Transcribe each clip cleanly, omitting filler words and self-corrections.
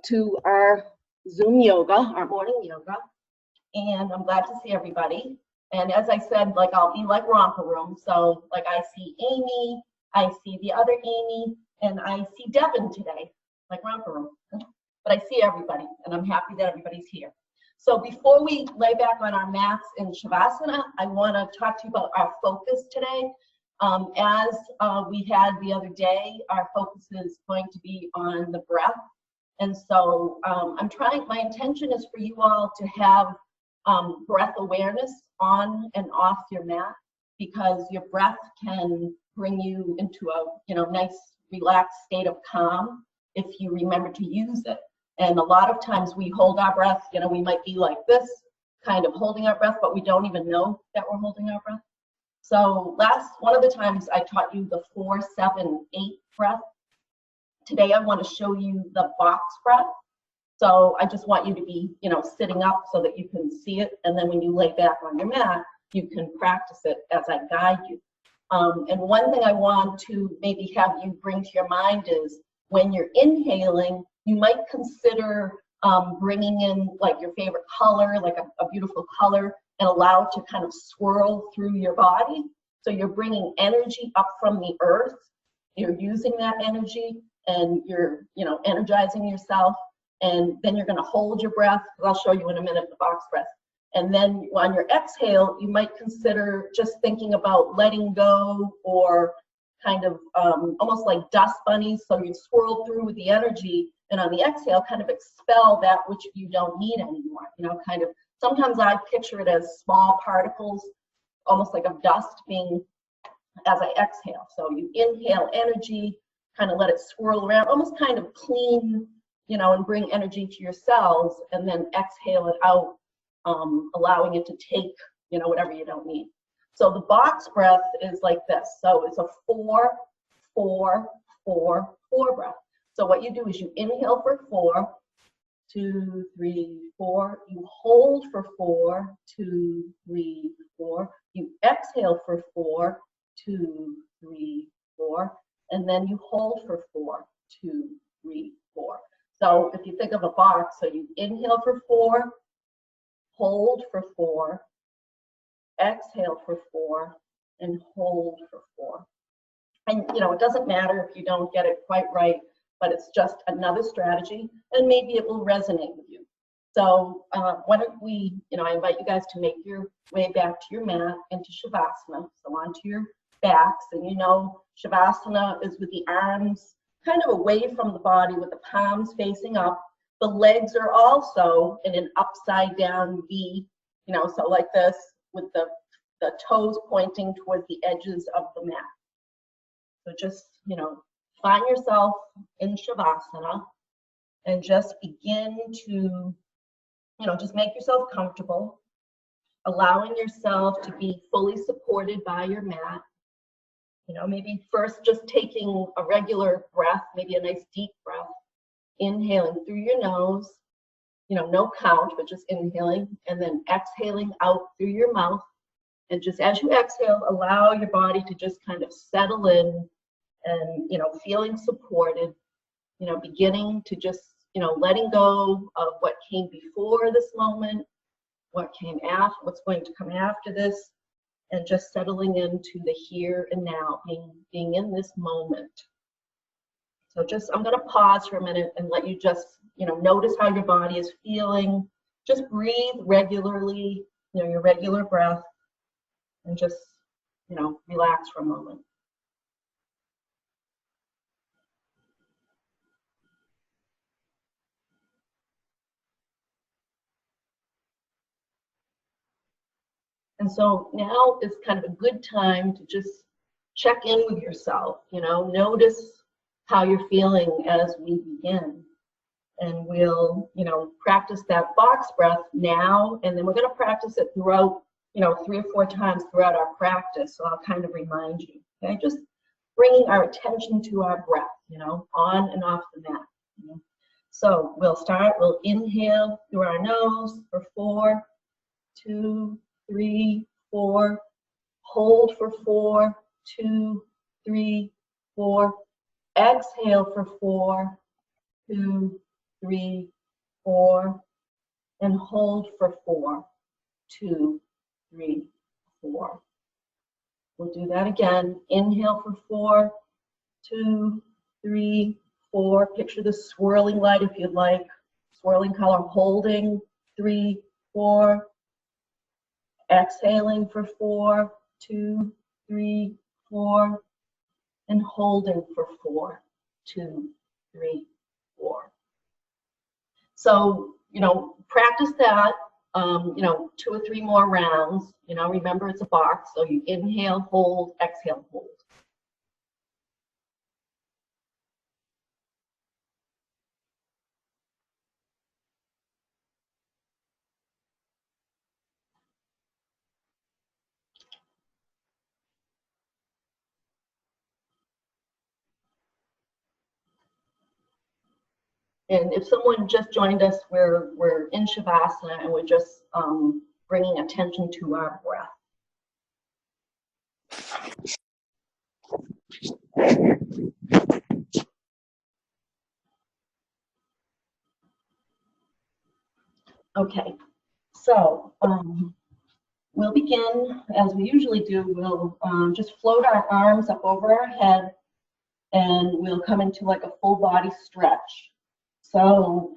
to our Zoom yoga, our morning yoga, and I'm glad to see everybody. And as I said, like I'll be like romper room, so like I see Amy, I see the other Amy, and I see Devin today, like romper room. But I see everybody, and I'm happy that everybody's here. So before we lay back on our mats in Shavasana, I want to talk to you about our focus today. As we had the other day, our focus is going to be on the breath. And so my intention is for you all to have breath awareness on and off your mat, because your breath can bring you into a nice relaxed state of calm if you remember to use it. And a lot of times we hold our breath, we might be like this, kind of holding our breath, but we don't even know that we're holding our breath. So one of the times I taught you the 4, 7, 8 breath. Today I want to show you the box breath. So I just want you to be, sitting up so that you can see it. And then when you lay back on your mat, you can practice it as I guide you. And one thing I want to maybe have you bring to your mind is when you're inhaling, you might consider bringing in like your favorite color, like a beautiful color, and allow it to kind of swirl through your body. So you're bringing energy up from the earth. You're using that energy and you're, energizing yourself. And then you're going to hold your breath. I'll show you in a minute the box breath. And then on your exhale, you might consider just thinking about letting go, or kind of almost like dust bunnies. So you swirl through with the energy, and on the exhale, kind of expel that which you don't need anymore. Kind of, sometimes I picture it as small particles, almost like of dust being, as I exhale. So you inhale energy, kind of let it swirl around, almost kind of clean, and bring energy to your cells, and then exhale it out, allowing it to take, whatever you don't need. So the box breath is like this. So it's a 4, 4, 4, 4 breath. So what you do is you inhale for 4, 2, 3, 4. You hold for 4, 2, 3, 4. You exhale for 4, 2, 3, 4. And then you hold for 4, 2, 3, 4. So if you think of a box, so you inhale for 4, hold for 4, exhale for 4, and hold for 4. And it doesn't matter if you don't get it quite right, but it's just another strategy, and maybe it will resonate with you. So why don't we, I invite you guys to make your way back to your mat into Shavasana, so onto your backs. And Shavasana is with the arms kind of away from the body with the palms facing up. The legs are also in an upside down V, so like this, with the toes pointing toward the edges of the mat. So just, find yourself in Shavasana and just begin to, just make yourself comfortable, allowing yourself to be fully supported by your mat. Maybe first just taking a regular breath, maybe a nice deep breath, inhaling through your nose, no count, but just inhaling, and then exhaling out through your mouth. And just as you exhale, allow your body to just kind of settle in and, feeling supported, beginning to just, letting go of what came before this moment, what came after, what's going to come after this, and just settling into the here and now, being in this moment. So I'm going to pause for a minute and let you just, notice how your body is feeling. Just breathe regularly, your regular breath, and just, relax for a moment. And so now is kind of a good time to just check in with yourself, notice how you're feeling as we begin. And we'll, practice that box breath now, and then we're going to practice it throughout, 3 or 4 times throughout our practice. So I'll kind of remind you, okay? Just bringing our attention to our breath, on and off the mat. So we'll inhale through our nose for 4, 2, 3, 4. Hold for 4, 2, 3, 4. Exhale for 4, 2, 3, 4, and hold for 4, 2, 3, 4. We'll do that again. Inhale for 4, 2, 3, 4. Picture the swirling light if you'd like. Swirling color, holding, 3, 4. Exhaling for 4, 2, 3, 4. And holding for 4, 2, 3, 4. So, practice that, 2 or 3 more rounds. Remember it's a box, so you inhale, hold, exhale, hold. And if someone just joined us, we're in Shavasana and we're just bringing attention to our breath. Okay, so we'll begin as we usually do. We'll just float our arms up over our head and we'll come into like a full body stretch. So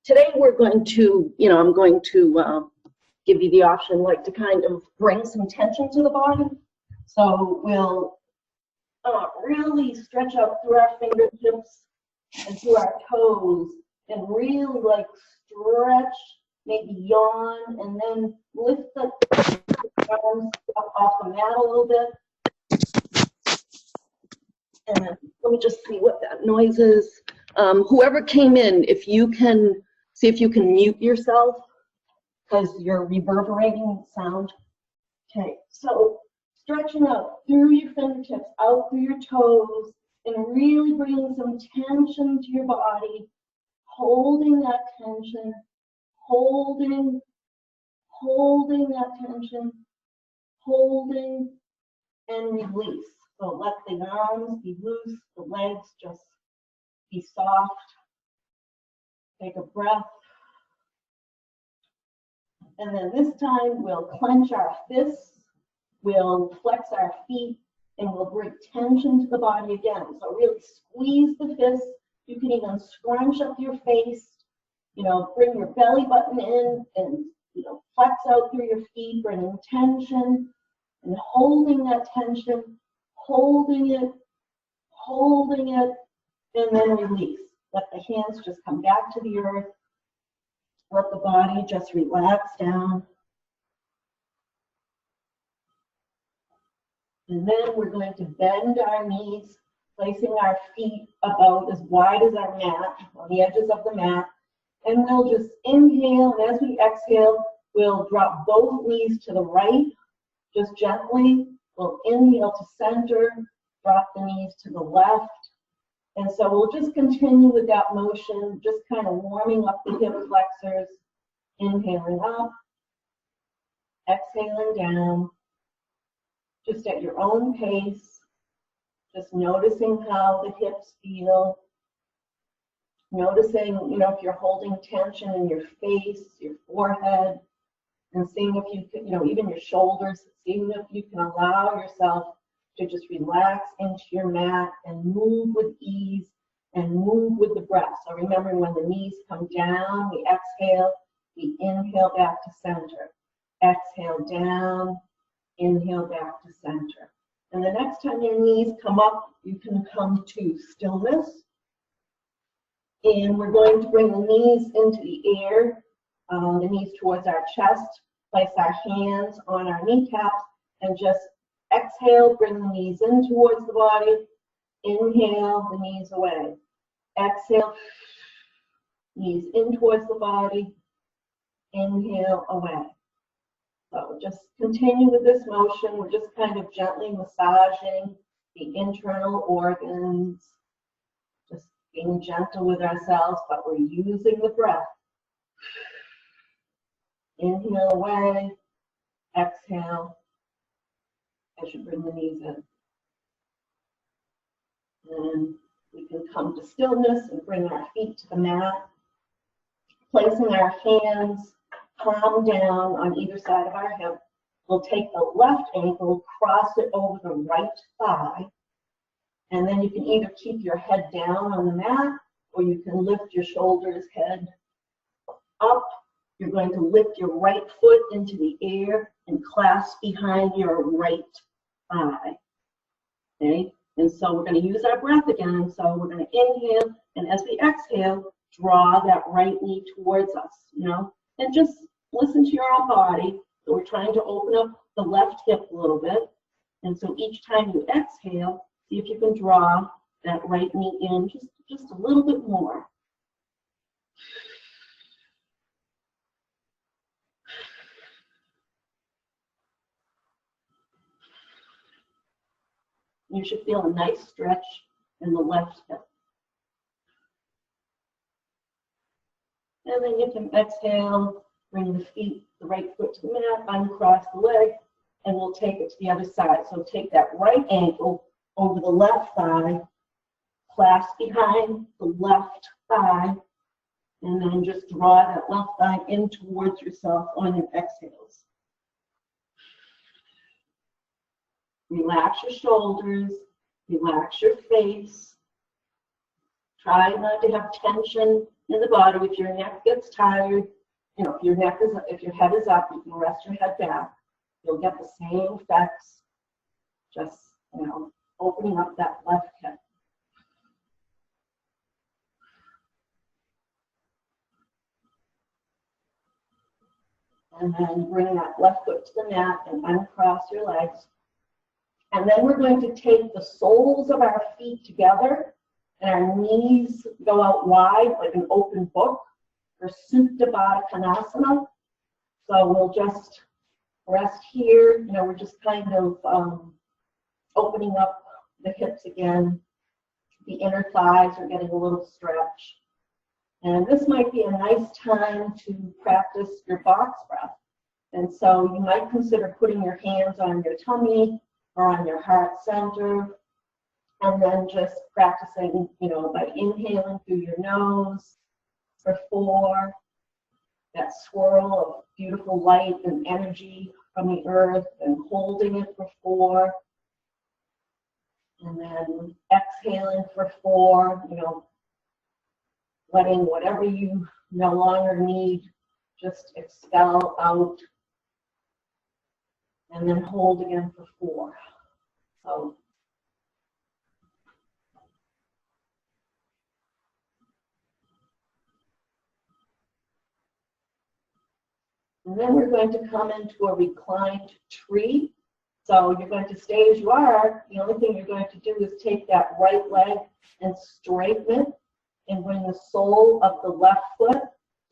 today we're going to, I'm going to give you the option like to kind of bring some tension to the body. So we'll really stretch out through our fingertips and through our toes and really like stretch, maybe yawn, and then lift the arms up off the mat a little bit. And let me just see what that noise is. Whoever came in, if you can, see if you can mute yourself because you're reverberating sound. Okay, so stretching out through your fingertips, out through your toes, and really bringing some tension to your body, holding that tension, holding that tension, holding, and release. So let the arms be loose, the legs just be soft. Take a breath. And then this time we'll clench our fists, we'll flex our feet, and we'll bring tension to the body again. So really squeeze the fists. You can even scrunch up your face, bring your belly button in and, flex out through your feet, bringing tension and holding that tension, holding it, and then release. Let the hands just come back to the earth. Let the body just relax down. And then we're going to bend our knees, placing our feet about as wide as our mat, on the edges of the mat. And we'll just inhale, and as we exhale, we'll drop both knees to the right, just gently. We'll inhale to center, drop the knees to the left. And so we'll just continue with that motion, just kind of warming up the hip flexors, inhaling up, exhaling down, just at your own pace, just noticing how the hips feel, noticing, if you're holding tension in your face, your forehead, and seeing if you can, even your shoulders, seeing if you can allow yourself to just relax into your mat and move with ease and move with the breath. So remember, when the knees come down, we exhale, we inhale back to center. Exhale down, inhale back to center. And the next time your knees come up, you can come to stillness. And we're going to bring the knees into the air, the knees towards our chest, place our hands on our kneecaps, and just exhale, bring the knees in towards the body. Inhale, the knees away. Exhale, knees in towards the body. Inhale, away. So just continue with this motion. We're just kind of gently massaging the internal organs, just being gentle with ourselves, but we're using the breath. Inhale away, exhale as you bring the knees in. And We can come to stillness and bring our feet to the mat, placing our hands palm down on either side of our hip. We'll take the left ankle, cross it over the right thigh, and then you can either keep your head down on the mat or you can lift your shoulders, head up. You're going to lift your right foot into the air and clasp behind your right thigh. Okay? And so we're going to use our breath again. So we're going to inhale, and as we exhale, draw that right knee towards us, you know, and just listen to your own body. So we're trying to open up the left hip a little bit. And so each time you exhale, see if you can draw that right knee in just a little bit more. You should feel a nice stretch in the left hip. And then you can exhale, bring the feet, the right foot to the mat, uncross the leg, and we'll take it to the other side. So take that right ankle over the left thigh, clasp behind the left thigh, and then just draw that left thigh in towards yourself on your exhales. Relax your shoulders, relax your face. Try not to have tension in the body. If your neck gets tired, you know, if your head is up, you can rest your head back. You'll get the same effects, just, you know, opening up that left hip. And then bring that left foot to the mat and uncross your legs. And then we're going to take the soles of our feet together and our knees go out wide like an open book for Supta Baddha Konasana. So we'll just rest here. You know, we're just kind of opening up the hips again. The inner thighs are getting a little stretch. And this might be a nice time to practice your box breath. And so you might consider putting your hands on your tummy or on your heart center, and then just practicing, you know, by inhaling through your nose for 4, that swirl of beautiful light and energy from the earth, and holding it for 4, and then exhaling for 4, you know, letting whatever you no longer need just expel out, and then hold again for 4. So and then we're going to come into a reclined tree. So you're going to stay as you are. The only thing you're going to do is take that right leg and straighten it and bring the sole of the left foot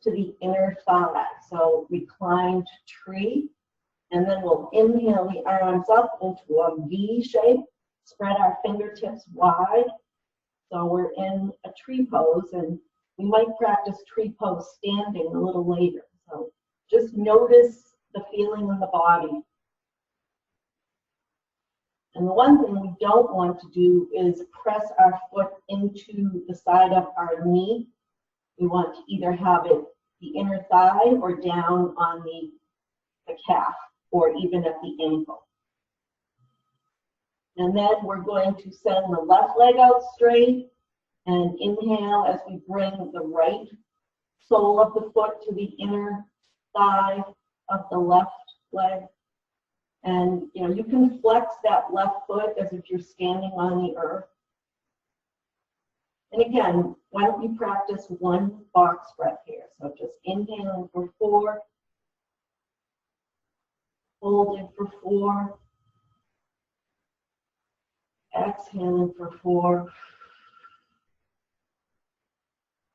to the inner thigh. So reclined tree. And then we'll inhale the arms up into a V shape. Spread our fingertips wide. So we're in a tree pose, and we might practice tree pose standing a little later. So just notice the feeling in the body. And the one thing we don't want to do is press our foot into the side of our knee. We want to either have it the inner thigh or down on the calf, or even at the ankle. And then we're going to send the left leg out straight and inhale as we bring the right sole of the foot to the inner thigh of the left leg. And you know, you can flex that left foot as if you're standing on the earth. And again, why don't we practice one box breath here? So just inhaling for 4, holding for 4, exhaling for 4,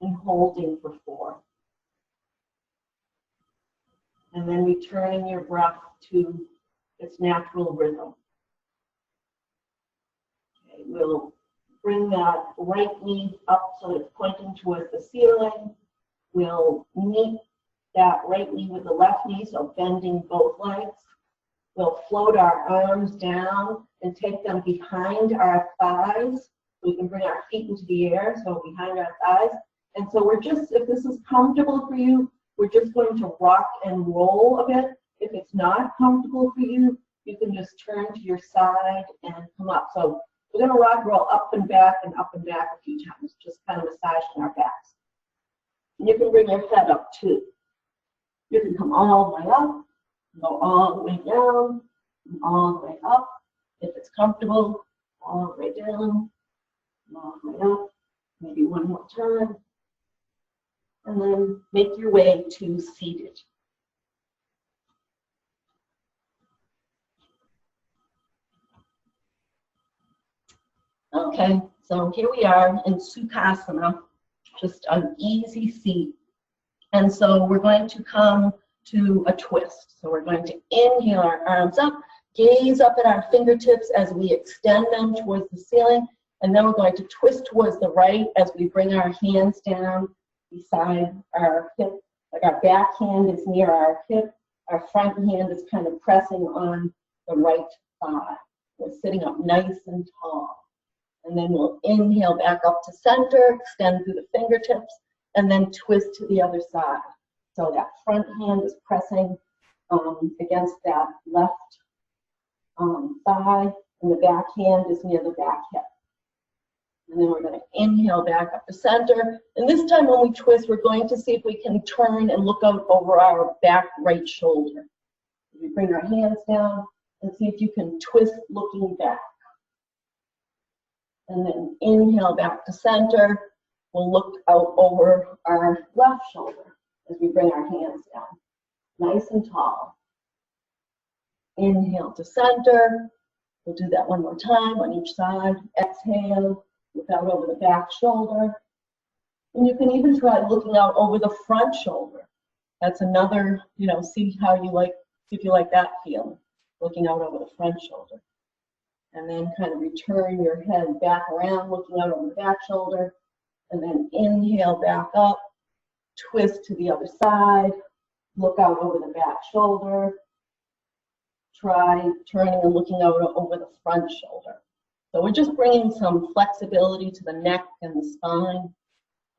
and holding for 4. And then returning your breath to its natural rhythm. Okay, we'll bring that right knee up so it's pointing towards the ceiling. We'll meet that right knee with the left knee, so bending both legs. We'll float our arms down and take them behind our thighs We can bring our feet into the air, so behind our thighs. And so we're just, if this is comfortable for you, we're just going to rock and roll a bit. If it's not comfortable for you, you can just turn to your side and come up. So we're going to rock, roll up and back a few times, just kind of massaging our backs. And you can bring your head up too. You can come all the way up, go all the way down, and all the way up. If it's comfortable, all the way down, all the way up. Maybe one more time. And then make your way to seated. Okay, so here we are in Sukhasana, just an easy seat. And so we're going to come to a twist. So we're going to inhale our arms up, gaze up at our fingertips as we extend them towards the ceiling, and then we're going to twist towards the right as we bring our hands down beside our hip. Like our back hand is near our hip, our front hand is kind of pressing on the right thigh. We're sitting up nice and tall. And then we'll inhale back up to center, extend through the fingertips, and then twist to the other side. So that front hand is pressing against that left thigh, and the back hand is near the back hip. And then we're going to inhale back up to center. And this time when we twist, we're going to see if we can turn and look out over our back right shoulder. We bring our hands down and see if you can twist looking back. And then inhale back to center. We'll look out over our left shoulder as we bring our hands down, nice and tall. Inhale to center. We'll do that one more time on each side. Exhale, look out over the back shoulder. And you can even try looking out over the front shoulder. That's another, see how you like, see if you like that feeling, looking out over the front shoulder. And then kind of return your head back around, looking out over the back shoulder. And then inhale back up, twist to the other side, look out over the back shoulder. Try turning and looking out over the front shoulder. So we're just bringing some flexibility to the neck and the spine.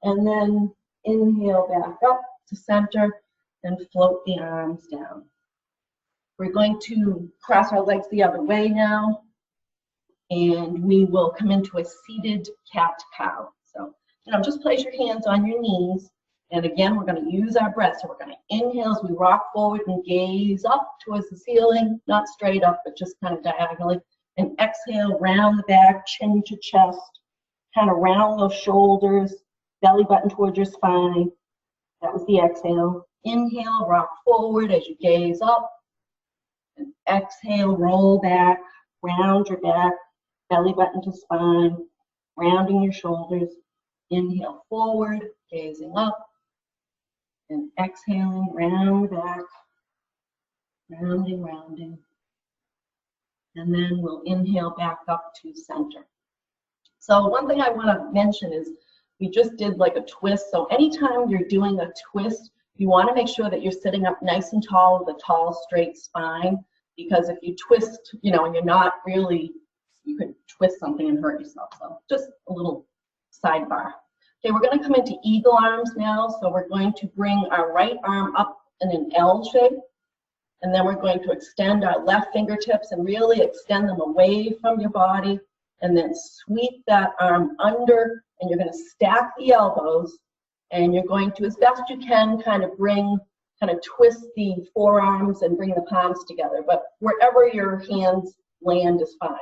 And then inhale back up to center and float the arms down. We're going to cross our legs the other way now. And we will come into a seated cat-cow. So, just place your hands on your knees. And again, we're going to use our breath. So we're going to inhale as we rock forward and gaze up towards the ceiling, not straight up, but just kind of diagonally. And exhale, round the back, chin to chest, kind of round those shoulders, belly button towards your spine. That was the exhale. Inhale, rock forward as you gaze up. And exhale, roll back, round your back, belly button to spine, rounding your shoulders. Inhale forward, gazing up, and exhaling, round back, rounding. And then we'll inhale back up to center. So one thing I want to mention is we just did like a twist. So anytime you're doing a twist, you want to make sure that you're sitting up nice and tall with a tall, straight spine. Because if you twist, and you're not really, you could twist something and hurt yourself. So just a little sidebar. Okay, we're going to come into eagle arms now. So we're going to bring our right arm up in an L shape. And then we're going to extend our left fingertips and really extend them away from your body. And then sweep that arm under. And you're going to stack the elbows. And you're going to, as best you can, kind of twist the forearms and bring the palms together. But wherever your hands land is fine.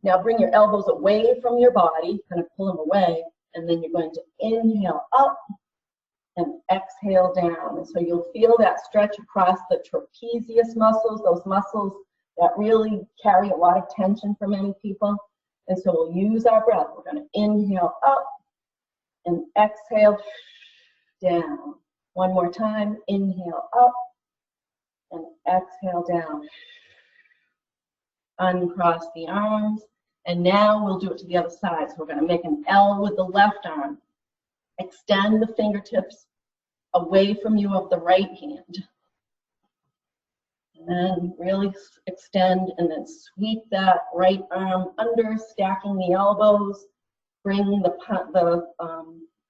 Now bring your elbows away from your body, kind of pull them away, and then you're going to inhale up and exhale down. And so you'll feel that stretch across the trapezius muscles, those muscles that really carry a lot of tension for many people. And so we'll use our breath. We're going to inhale up and exhale down. One more time, inhale up and exhale down. Uncross the arms. And now we'll do it to the other side. So we're going to make an L with the left arm. Extend the fingertips away from you of the right hand. And then really extend and then sweep that right arm under, stacking the elbows. Bring the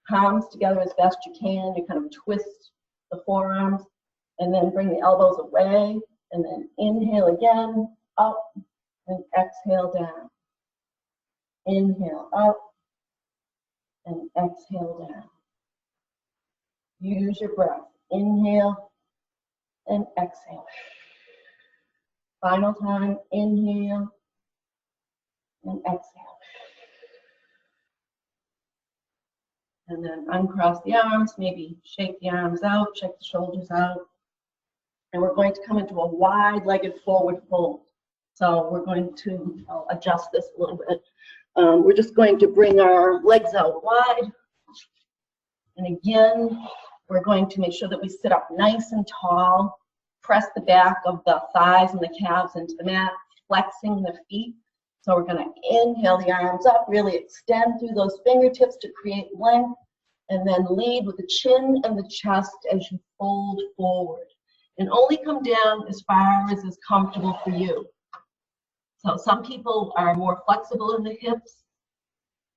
palms together as best you can. You kind of twist the forearms, and then bring the elbows away, and then inhale again, up, and exhale down. Inhale up, and exhale down. Use your breath. Inhale and exhale. Final time, inhale and exhale. And then uncross the arms, maybe shake the arms out, shake the shoulders out. And we're going to come into a wide-legged forward fold. So we're going to, I'll adjust this a little bit. We're just going to bring our legs out wide. And again, we're going to make sure that we sit up nice and tall. Press the back of the thighs and the calves into the mat, flexing the feet. So we're going to inhale the arms up, really extend through those fingertips to create length, and then lead with the chin and the chest as you fold forward. And only come down as far as is comfortable for you. So some people are more flexible in the hips,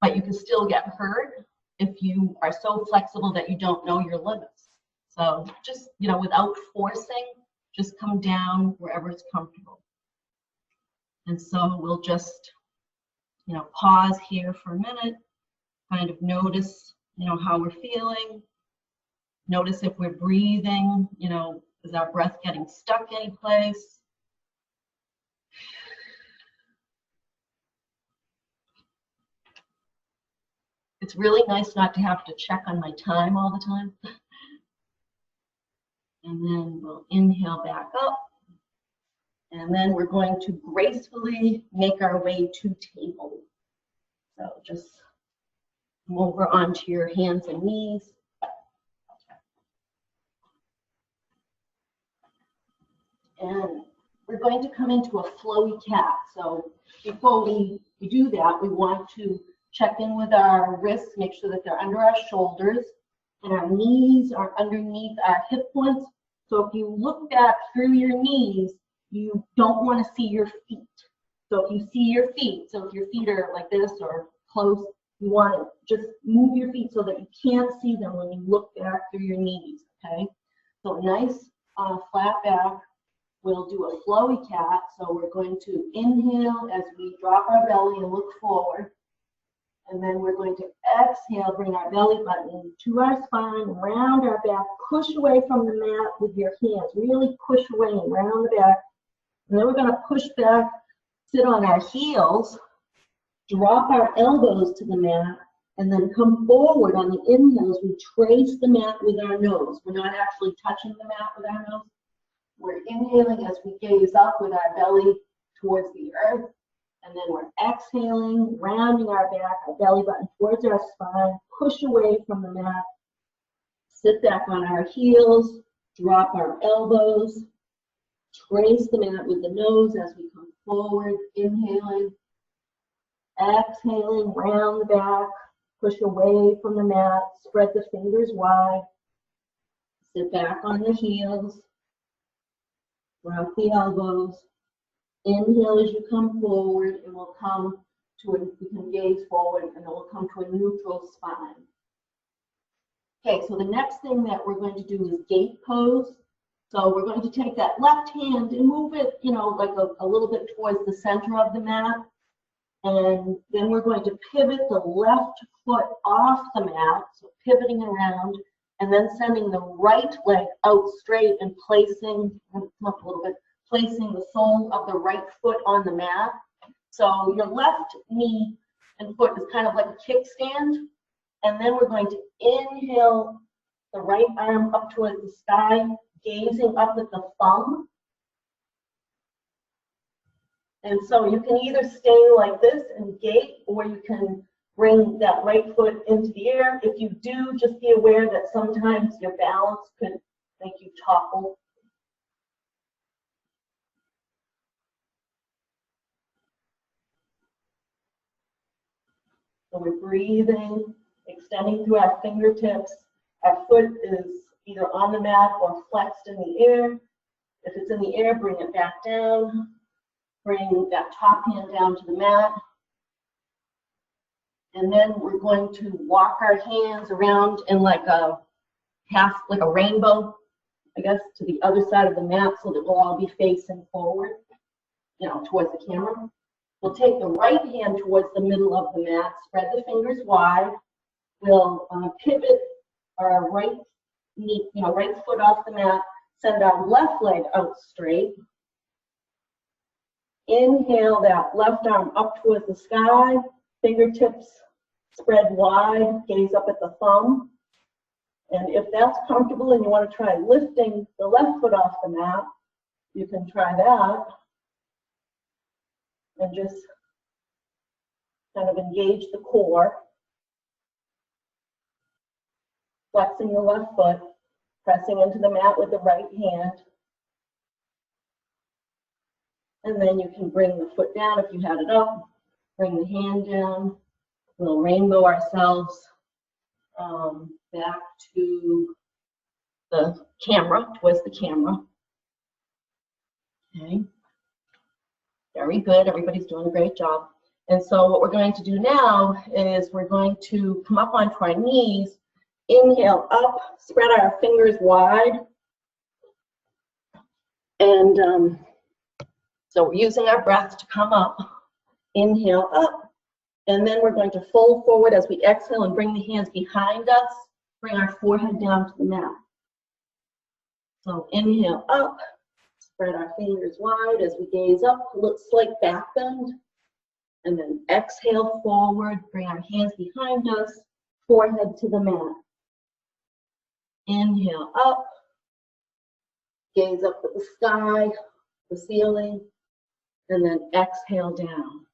but you can still get hurt if you are so flexible that you don't know your limits. So just, without forcing, just come down wherever it's comfortable. And so we'll just, pause here for a minute, kind of notice, how we're feeling. Notice if we're breathing, is our breath getting stuck anyplace? It's really nice not to have to check on my time all the time. And then we'll inhale back up. And then we're going to gracefully make our way to table. So just come over onto your hands and knees. And we're going to come into a flowy cat. So before we do that, we want to check in with our wrists, make sure that they're under our shoulders, and our knees are underneath our hip points. So if you look back through your knees, you don't want to see your feet. So if you see your feet, so if your feet are like this or close, you want to just move your feet so that you can't see them when you look back through your knees, okay? So a nice flat back. We'll do a flowy cat. So we're going to inhale as we drop our belly and look forward. And then we're going to exhale, bring our belly button to our spine, round our back, push away from the mat with your hands. Really push away and round the back. And then we're going to push back, sit on our heels, drop our elbows to the mat, and then come forward on the inhales. We trace the mat with our nose. We're not actually touching the mat with our nose. We're inhaling as we gaze up with our belly towards the earth. And then we're exhaling, rounding our back, our belly button towards our spine, push away from the mat, sit back on our heels, drop our elbows, trace the mat with the nose as we come forward, inhaling, exhaling, round the back, push away from the mat, spread the fingers wide, sit back on the heels, drop the elbows. Inhale as you come forward, and we'll come to we can gaze forward, and then we'll come to a neutral spine. Okay, so the next thing that we're going to do is gate pose. So we're going to take that left hand and move it, like a little bit towards the center of the mat. And then we're going to pivot the left foot off the mat, so pivoting around, and then sending the right leg out straight and placing, come up a little bit, placing the sole of the right foot on the mat. So your left knee and foot is kind of like a kickstand. And then we're going to inhale the right arm up towards the sky, gazing up at the thumb. And so you can either stay like this and gate, or you can bring that right foot into the air. If you do, just be aware that sometimes your balance could make you topple. So we're breathing, extending through our fingertips. Our foot is either on the mat or flexed in the air. If it's in the air, bring it back down. Bring that top hand down to the mat. And then we're going to walk our hands around in like a half, like a rainbow, I guess, to the other side of the mat so that we'll all be facing forward, you know, towards the camera. We'll take the right hand towards the middle of the mat, spread the fingers wide. We'll pivot our right knee, you know, right foot off the mat, send our left leg out straight. Inhale that left arm up towards the sky, fingertips spread wide, gaze up at the thumb. And if that's comfortable and you want to try lifting the left foot off the mat, you can try that. And just kind of engage the core. Flexing the left foot, pressing into the mat with the right hand. And then you can bring the foot down if you had it up, bring the hand down. We'll rainbow ourselves back to the camera, towards the camera. Okay. Very good, everybody's doing a great job. And so what we're going to do now is we're going to come up onto our knees, inhale up, spread our fingers wide. And so we're using our breath to come up, inhale up, and then we're going to fold forward as we exhale and bring the hands behind us, bring our forehead down to the mat. So inhale up, spread our fingers wide as we gaze up, a little slight back bend, and then exhale forward, bring our hands behind us, forehead to the mat. Inhale up, gaze up at the sky, the ceiling, and then exhale down.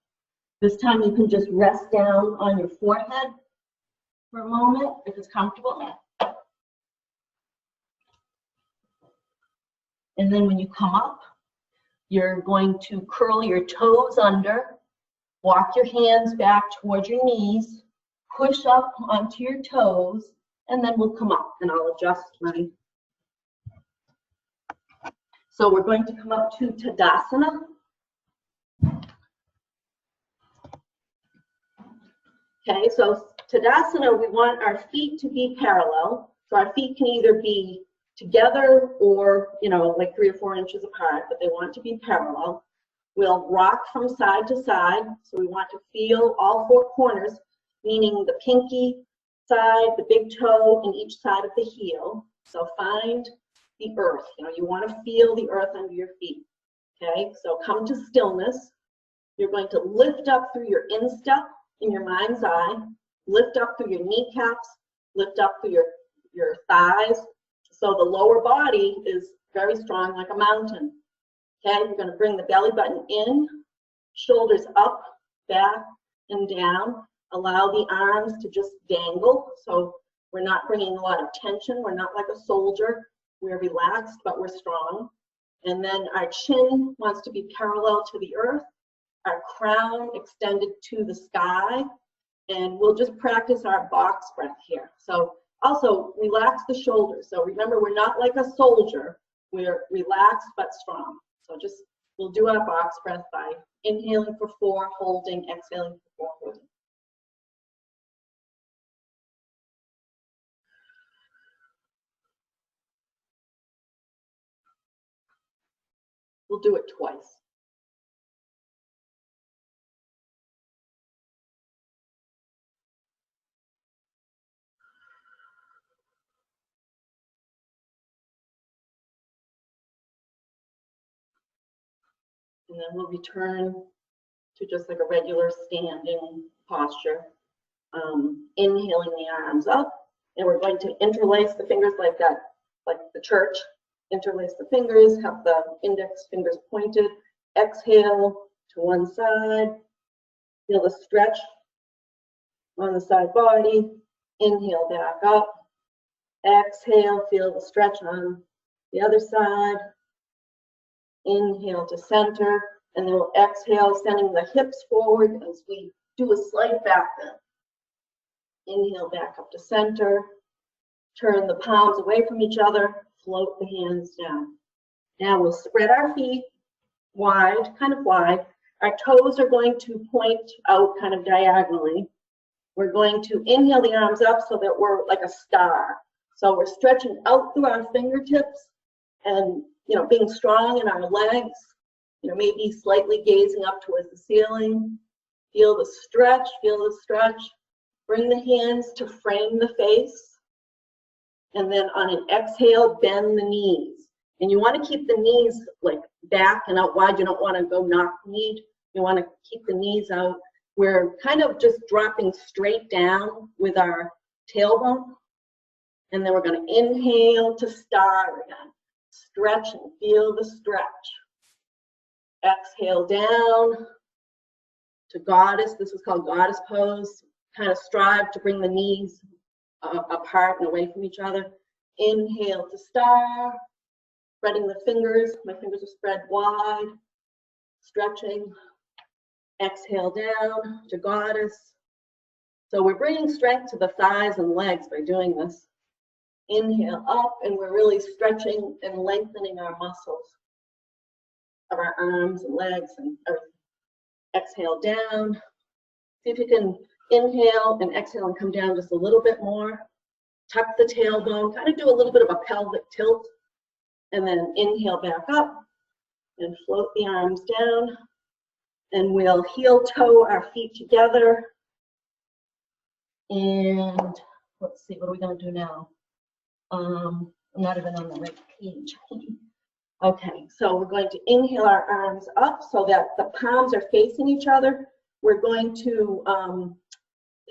This time you can just rest down on your forehead for a moment if it's comfortable. And then when you come up, you're going to curl your toes under, walk your hands back towards your knees, push up onto your toes, and then we'll come up and I'll adjust my. So we're going to come up to Tadasana. Okay, so Tadasana, we want our feet to be parallel. So our feet can either be together or, you know, like 3 or 4 inches apart, but they want to be parallel. We'll rock from side to side. So we want to feel all 4 corners, meaning the pinky side, the big toe, and each side of the heel. So find the earth. You know, you want to feel the earth under your feet. Okay, so come to stillness. You're going to lift up through your instep in your mind's eye, lift up through your kneecaps, lift up through your thighs. So the lower body is very strong like a mountain. Okay, you're going to bring the belly button in, shoulders up, back, and down. Allow the arms to just dangle. So we're not bringing a lot of tension. We're not like a soldier. We're relaxed, but we're strong. And then our chin wants to be parallel to the earth. Our crown extended to the sky. And we'll just practice our box breath here. So also relax the shoulders. So remember, we're not like a soldier. We're relaxed but strong. So just, we'll do our box breath by inhaling for 4, holding, exhaling for 4, holding. We'll do it twice. And then we'll return to just like a regular standing posture. Inhaling the arms up, and we're going to interlace the fingers like that, like the church. Interlace the fingers, have the index fingers pointed. Exhale to one side. Feel the stretch on the side body. Inhale back up. Exhale, feel the stretch on the other side. Inhale to center, and then we'll exhale, sending the hips forward as we do a slight back bend. Inhale back up to center. Turn the palms away from each other. Float the hands down. Now we'll spread our feet wide, kind of wide. Our toes are going to point out kind of diagonally. We're going to inhale the arms up so that we're like a star. So we're stretching out through our fingertips and, you know, being strong in our legs, you know, maybe slightly gazing up towards the ceiling. Feel the stretch, feel the stretch. Bring the hands to frame the face. And then on an exhale, bend the knees. And you want to keep the knees like back and out wide. You don't want to go knock-kneed. You want to keep the knees out. We're kind of just dropping straight down with our tailbone. And then we're going to inhale to star again. Stretch and feel the stretch. Exhale down to goddess. This is called goddess pose. Kind of strive to bring the knees apart and away from each other. Inhale to star. Spreading the fingers. My fingers are spread wide. Stretching. Exhale down to goddess. So we're bringing strength to the thighs and legs by doing this. Inhale up, and we're really stretching and lengthening our muscles of our arms and legs and everything. Exhale down. See if you can inhale and exhale and come down just a little bit more. Tuck the tailbone, kind of do a little bit of a pelvic tilt, and then inhale back up and float the arms down. And we'll heel toe our feet together. And let's see, what are we going to do now? I'm not even on the right page. Okay, so we're going to inhale our arms up so that the palms are facing each other. We're going to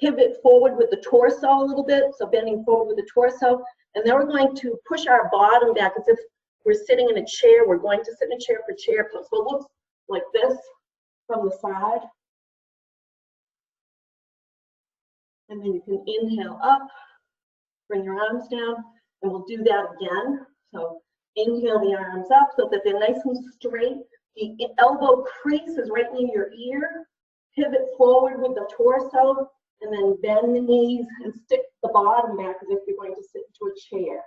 pivot forward with the torso a little bit, so bending forward with the torso. And then we're going to push our bottom back as if we're sitting in a chair. We're going to sit in a chair for chair pose. So it looks like this from the side. And then you can inhale up, bring your arms down, and we'll do that again. So inhale the arms up so that they're nice and straight. The elbow crease is right near your ear. Pivot forward with the torso, and then bend the knees and stick the bottom back as if you're going to sit into a chair.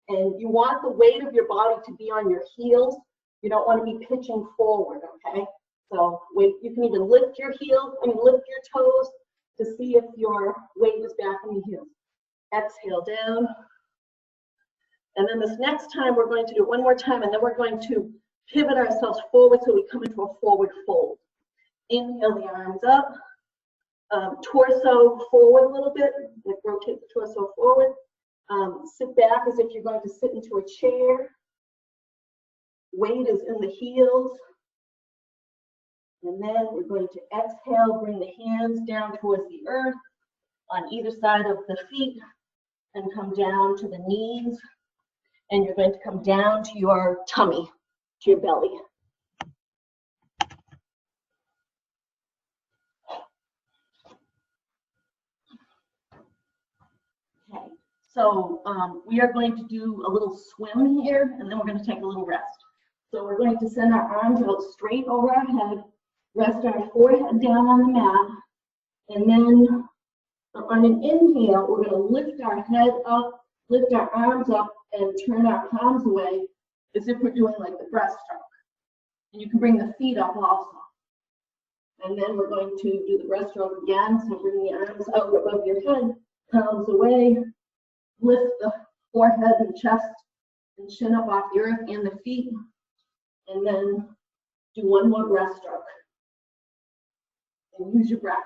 And you want the weight of your body to be on your heels. You don't want to be pitching forward, okay? So you can even lift your heels and lift your toes to see if your weight is back on the heels. Exhale down. And then this next time, we're going to do it one more time, and then we're going to pivot ourselves forward so we come into a forward fold. Inhale the arms up. Torso forward a little bit, like rotate the torso forward. Sit back as if you're going to sit into a chair. Weight is in the heels. And then we're going to exhale, bring the hands down towards the earth on either side of the feet and come down to the knees. And you're going to come down to your tummy, to your belly. Okay, so we are going to do a little swim here, and then we're going to take a little rest. So we're going to send our arms out straight over our head, rest our forehead down on the mat, and then on an inhale, we're going to lift our head up, lift our arms up, and turn our palms away as if we're doing like the breaststroke. And you can bring the feet up also. And then we're going to do the breaststroke again. So bring the arms out above your head, palms away, lift the forehead and chest and chin up off the earth and the feet. And then do one more breaststroke. And use your breath.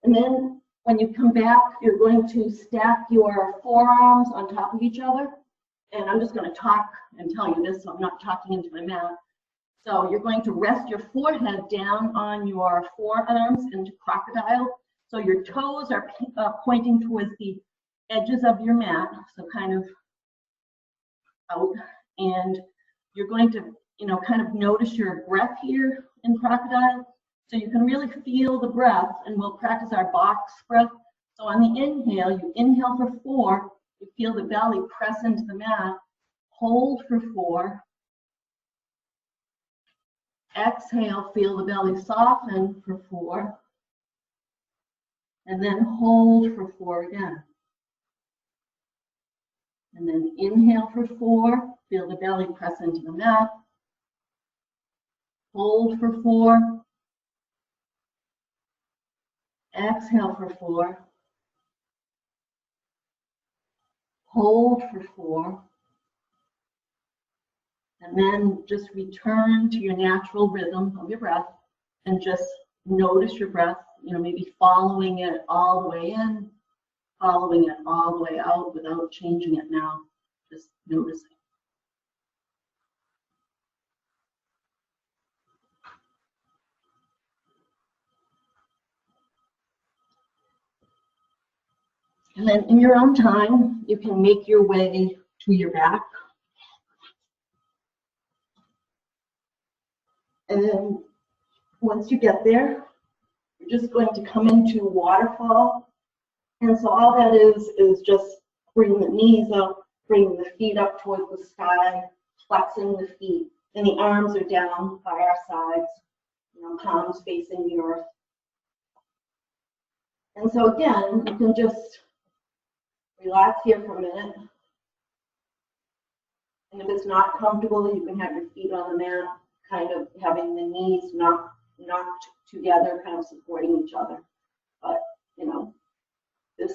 And then when you come back, you're going to stack your forearms on top of each other. And I'm just going to talk and tell you this, so I'm not talking into my mouth. So you're going to rest your forehead down on your forearms into crocodile. So your toes are pointing towards the edges of your mat, so kind of out. And you're going to, kind of notice your breath here in crocodile. So you can really feel the breath, and we'll practice our box breath. So on the inhale, you inhale for 4, you feel the belly press into the mat, hold for 4. Exhale, feel the belly soften for 4. And then hold for 4 again. And then inhale for 4, feel the belly press into the mat, hold for 4. Exhale for 4. Hold for 4. And then just return to your natural rhythm of your breath and just notice your breath, maybe following it all the way in, following it all the way out without changing it now, just noticing. And then in your own time, you can make your way to your back. And then once you get there, you're just going to come into waterfall. And so all that is just bring the knees up, bring the feet up towards the sky, flexing the feet, and the arms are down by our sides, palms facing the earth. And so again, you can just relax here for a minute. And if it's not comfortable, you can have your feet on the mat, kind of having the knees knocked together, kind of supporting each other. But, this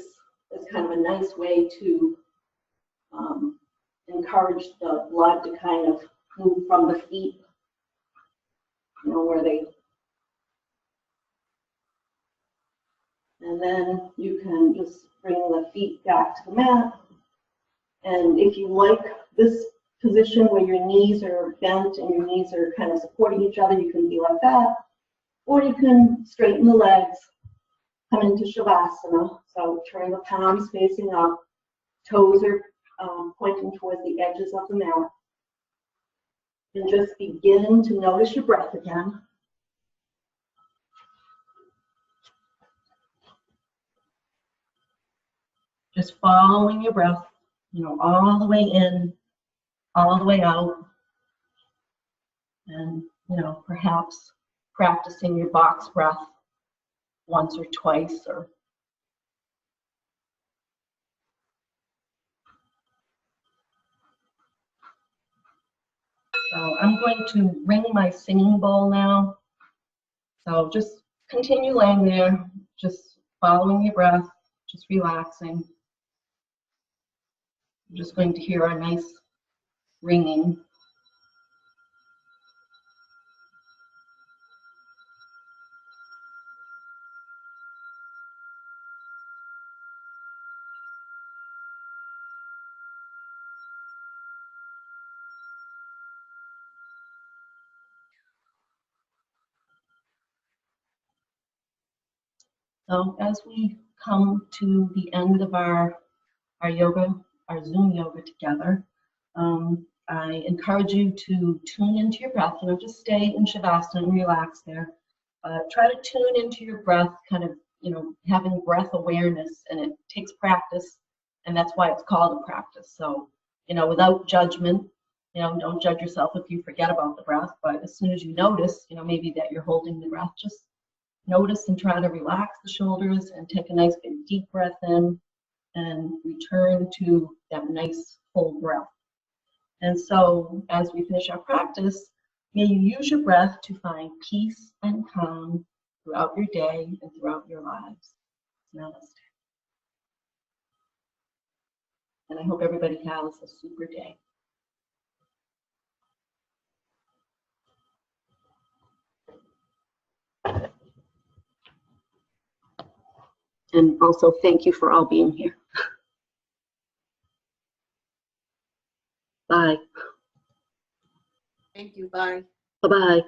is kind of a nice way to encourage the blood to kind of move from the feet, where they. And then you can just bring the feet back to the mat. And if you like this position where your knees are bent and your knees are kind of supporting each other, you can be like that. Or you can straighten the legs, come into Shavasana. So turn the palms facing up, toes are pointing towards the edges of the mat. And just begin to notice your breath again. Just following your breath, all the way in, all the way out. And, perhaps practicing your box breath once or twice. So I'm going to ring my singing bowl now. So just continue laying there, just following your breath, just relaxing. I'm just going to hear a nice ringing. So as we come to the end of our yoga, our Zoom yoga together, I encourage you to tune into your breath. Just stay in Shavasana and relax there. Try to tune into your breath, kind of, having breath awareness, and it takes practice, and that's why it's called a practice. So, without judgment, don't judge yourself if you forget about the breath, but as soon as you notice, maybe that you're holding the breath, just notice and try to relax the shoulders and take a nice big deep breath in and return to that nice full breath. And so as we finish our practice, may you use your breath to find peace and calm throughout your day and throughout your lives. Namaste. And I hope everybody has a super day. And also thank you for all being here. Bye. Thank you. Bye. Bye-bye.